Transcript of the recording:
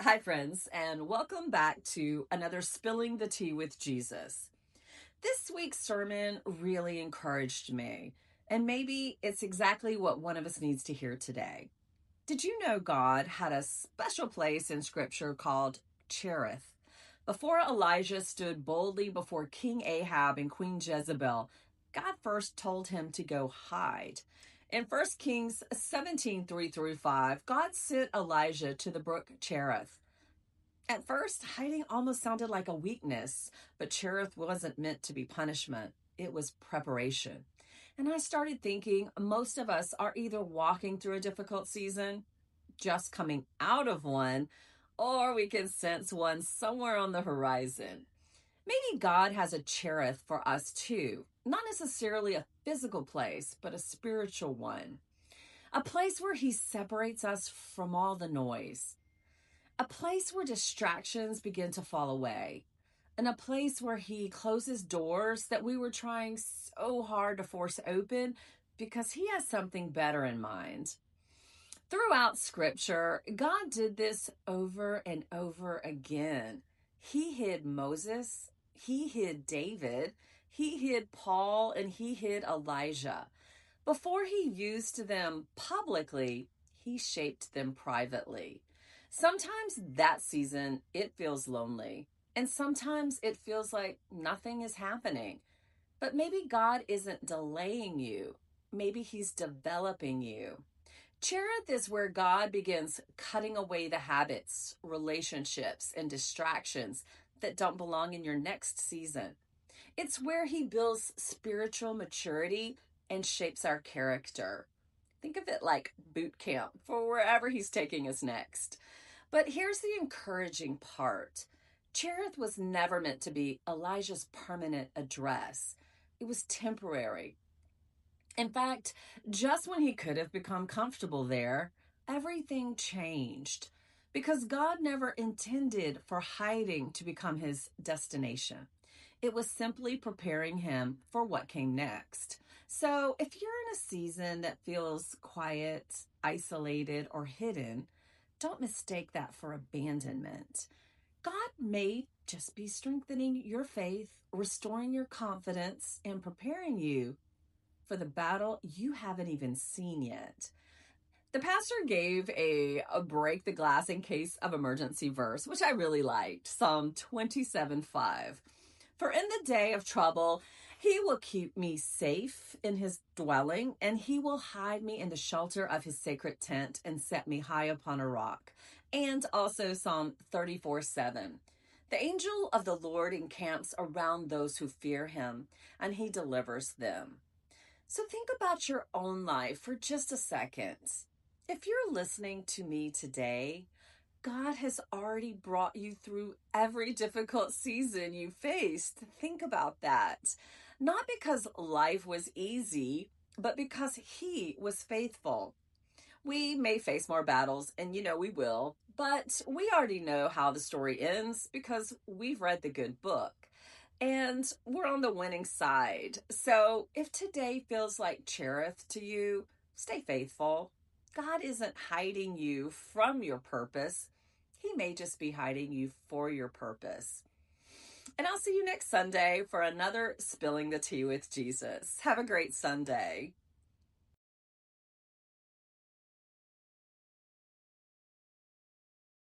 Hi, friends, and welcome back to another Spilling the Tea with Jesus. This week's sermon really encouraged me, and maybe it's exactly what one of us needs to hear today. Did you know God had a special place in Scripture called Cherith? Before Elijah stood boldly before King Ahab and Queen Jezebel, God first told him to go hide. In 1 Kings 17 3 through 5, God sent Elijah to the brook Cherith. At first, hiding almost sounded like a weakness, but Cherith wasn't meant to be punishment. It was preparation. And I started thinking most of us are either walking through a difficult season, just coming out of one, or we can sense one somewhere on the horizon. Maybe God has a Cherith for us too, not necessarily a physical place, but a spiritual one. A place where he separates us from all the noise. A place where distractions begin to fall away. And a place where he closes doors that we were trying so hard to force open because he has something better in mind. Throughout scripture, God did this over and over again. He hid Moses, he hid David, he hid Paul, and he hid Elijah. Before he used them publicly, he shaped them privately. Sometimes that season, it feels lonely. And sometimes it feels like nothing is happening. But maybe God isn't delaying you. Maybe he's developing you. Cherith is where God begins cutting away the habits, relationships, and distractions that don't belong in your next season. It's where he builds spiritual maturity and shapes our character. Think of it like boot camp for wherever he's taking us next. But here's the encouraging part. Cherith was never meant to be Elijah's permanent address. It was temporary. In fact, just when he could have become comfortable there, everything changed because God never intended for hiding to become his destination. It was simply preparing him for what came next. So if you're in a season that feels quiet, isolated, or hidden, don't mistake that for abandonment. God may just be strengthening your faith, restoring your confidence, and preparing you for the battle you haven't even seen yet. The pastor gave a break the glass in case of emergency verse, which I really liked, Psalm 27:5. For in the day of trouble, he will keep me safe in his dwelling, and he will hide me in the shelter of his sacred tent and set me high upon a rock. And also Psalm 34:7. The angel of the Lord encamps around those who fear him, and he delivers them. So think about your own life for just a second. If you're listening to me today, God has already brought you through every difficult season you faced. Think about that. Not because life was easy, but because he was faithful. We may face more battles, and we will, but we already know how the story ends because we've read the good book. And we're on the winning side. So if today feels like Cherith to you, stay faithful. God isn't hiding you from your purpose. He may just be hiding you for your purpose. And I'll see you next Sunday for another Spilling the Tea with Jesus. Have a great Sunday.